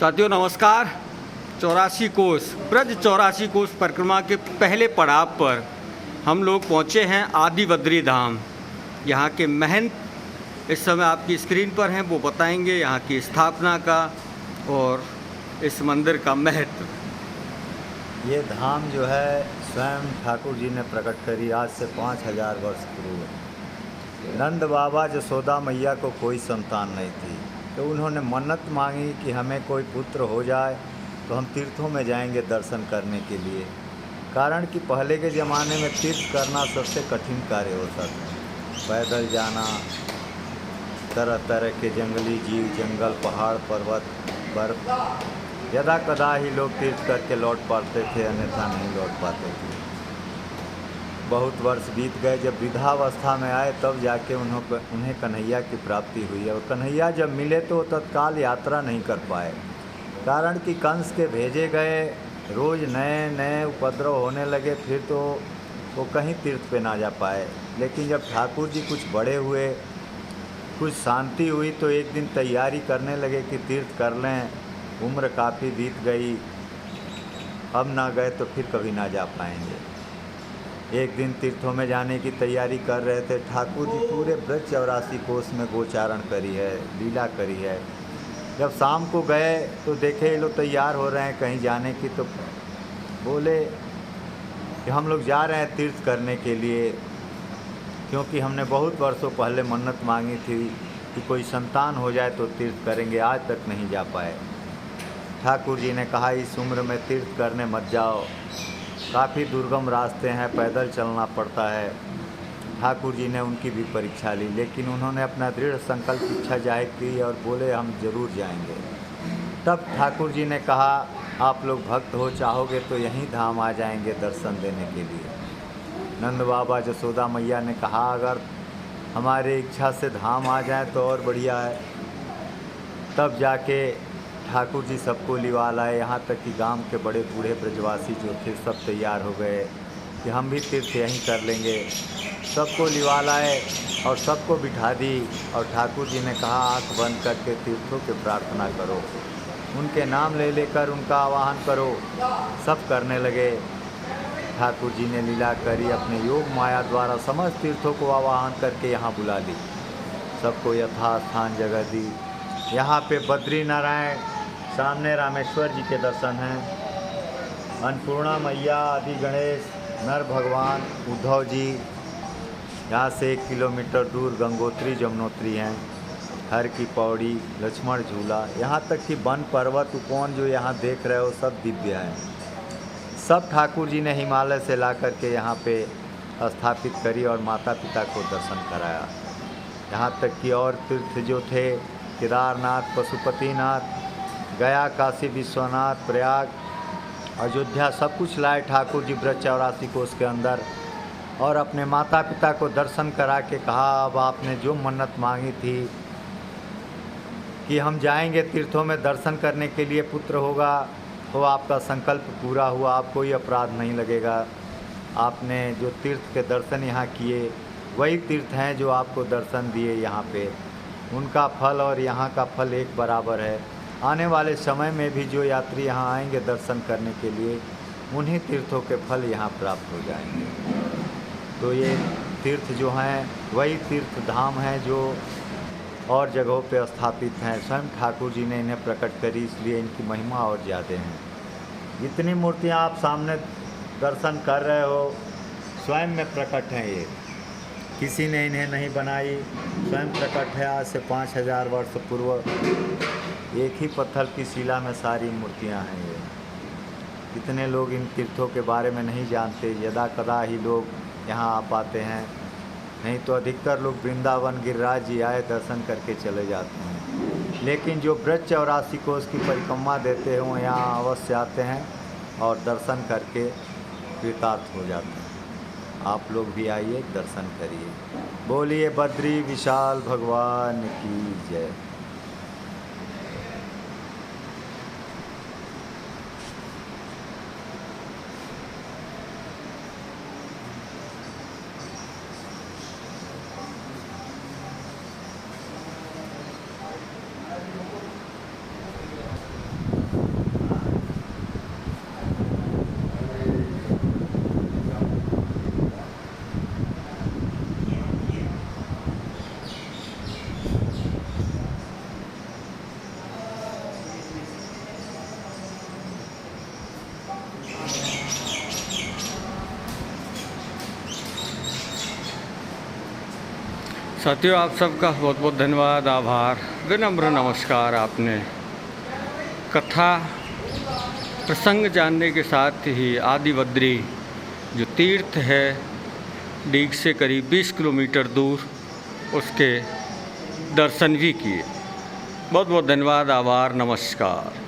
साथियों नमस्कार। 84 कोस ब्रज 84 कोस परिक्रमा के पहले पड़ाव पर हम लोग पहुँचे हैं आदि बद्री धाम। यहाँ के महंत इस समय आपकी स्क्रीन पर हैं, वो बताएंगे यहाँ की स्थापना का और इस मंदिर का महत्व। ये धाम जो है स्वयं ठाकुर जी ने प्रकट करी आज से 5000 वर्ष पूर्व। नंद बाबा जसोदा मैया को कोई संतान नहीं थी, तो उन्होंने मन्नत मांगी कि हमें कोई पुत्र हो जाए तो हम तीर्थों में जाएंगे दर्शन करने के लिए। कारण कि पहले के ज़माने में तीर्थ करना सबसे कठिन कार्य होता था। पैदल जाना, तरह तरह के जंगली जीव, जंगल, पहाड़, पर्वत, बर्फ, यदा कदा ही लोग तीर्थ करके लौट पाते थे, अन्यथा नहीं लौट पाते थे। बहुत वर्ष बीत गए। जब वृद्धावस्था में आए तब जाके उन्हें कन्हैया की प्राप्ति हुई। और कन्हैया जब मिले तो तत्काल यात्रा नहीं कर पाए, कारण कि कंस के भेजे गए रोज़ नए नए उपद्रव होने लगे। फिर तो वो कहीं तीर्थ पे ना जा पाए। लेकिन जब ठाकुर जी कुछ बड़े हुए, कुछ शांति हुई, तो एक दिन तैयारी करने लगे कि तीर्थ कर लें। उम्र काफ़ी बीत गई, अब ना गए तो फिर कभी ना जा पाएंगे। एक दिन तीर्थों में जाने की तैयारी कर रहे थे। ठाकुर जी पूरे ब्रज 84 कोस में गोचारण करी है, लीला करी है। जब शाम को गए तो देखे ये लोग तैयार हो रहे हैं कहीं जाने की, तो बोले कि हम लोग जा रहे हैं तीर्थ करने के लिए, क्योंकि हमने बहुत वर्षों पहले मन्नत मांगी थी कि कोई संतान हो जाए तो तीर्थ करेंगे, आज तक नहीं जा पाए। ठाकुर जी ने कहा इस उम्र में तीर्थ करने मत जाओ, काफ़ी दुर्गम रास्ते हैं, पैदल चलना पड़ता है। ठाकुर जी ने उनकी भी परीक्षा ली, लेकिन उन्होंने अपना दृढ़ संकल्प इच्छा जाहिर की और बोले हम जरूर जाएंगे। तब ठाकुर जी ने कहा आप लोग भक्त हो, चाहोगे तो यहीं धाम आ जाएंगे दर्शन देने के लिए। नंद बाबा जसोदा मैया ने कहा अगर हमारे इच्छा से धाम आ जाए तो और बढ़िया है। तब जाके ठाकुर जी सबको लिवा लाए। यहाँ तक कि गांव के बड़े बूढ़े ब्रजवासी जो थे सब तैयार हो गए कि हम भी तीर्थ यहीं कर लेंगे। सबको लिवा लाए और सबको बिठा दी। और ठाकुर जी ने कहा आँख बंद करके तीर्थों की प्रार्थना करो, उनके नाम ले लेकर उनका आवाहन करो। सब करने लगे। ठाकुर जी ने लीला करी, अपने योग माया द्वारा समस्त तीर्थों को आवाहन करके यहाँ बुला ली। सबको यथास्थान जगह दी। यहाँ पे बद्री नारायण, सामने रामेश्वर जी के दर्शन हैं, अन्नपूर्णा मैया, आदि गणेश, नर भगवान, उद्धव जी। यहाँ से 1 किलोमीटर दूर गंगोत्री जमुनोत्री हैं, हर की पौड़ी, लक्ष्मण झूला, यहाँ तक कि वन, पर्वत, उपवन जो यहाँ देख रहे हो सब दिव्य हैं। सब ठाकुर जी ने हिमालय से ला करके यहाँ पे स्थापित करी और माता पिता को दर्शन कराया। यहाँ तक कि और तीर्थ जो थे केदारनाथ, पशुपतिनाथ, गया, काशी विश्वनाथ, प्रयाग, अयोध्या, सब कुछ लाए ठाकुर जी ब्रज 84 कोस के अंदर। और अपने माता पिता को दर्शन करा के कहा अब आपने जो मन्नत मांगी थी कि हम जाएंगे तीर्थों में दर्शन करने के लिए, पुत्र होगा, वो आपका संकल्प पूरा हुआ, आप कोई अपराध नहीं लगेगा। आपने जो तीर्थ के दर्शन यहाँ किए वही तीर्थ हैं जो आपको दर्शन दिए यहाँ पे, उनका फल और यहाँ का फल एक बराबर है। आने वाले समय में भी जो यात्री यहाँ आएंगे दर्शन करने के लिए, उन्हीं तीर्थों के फल यहाँ प्राप्त हो जाएंगे। तो ये तीर्थ जो हैं वही तीर्थ धाम हैं जो और जगहों पे स्थापित हैं। स्वयं ठाकुर जी ने इन्हें प्रकट करी, इसलिए इनकी महिमा और ज़्यादा हैं। जितनी मूर्तियाँ आप सामने दर्शन कर रहे हो स्वयं में प्रकट हैं। ये किसी ने इन्हें नहीं बनाई, स्वयं प्रकट है। आज से 5000 वर्ष पूर्व एक ही पत्थर की शिला में सारी मूर्तियां हैं ये। कितने लोग इन तीर्थों के बारे में नहीं जानते, यदा कदा ही लोग यहाँ आ पाते हैं, नहीं तो अधिकतर लोग वृंदावन गिरिराज जी आए दर्शन करके चले जाते हैं। लेकिन जो ब्रज 84 कोस की परिक्रमा देते हैं वो यहाँ अवश्य आते हैं और दर्शन करके कृतार्थ हो जाते हैं। आप लोग भी आइए, दर्शन करिए। बोलिए बद्री विशाल भगवान की जय। साथियों, आप सबका बहुत बहुत धन्यवाद, आभार, विनम्र नमस्कार। आपने कथा प्रसंग जानने के साथ ही आदि बद्री जो तीर्थ है डीग से करीब 20 किलोमीटर दूर, उसके दर्शन भी किए। बहुत बहुत धन्यवाद, आभार, नमस्कार।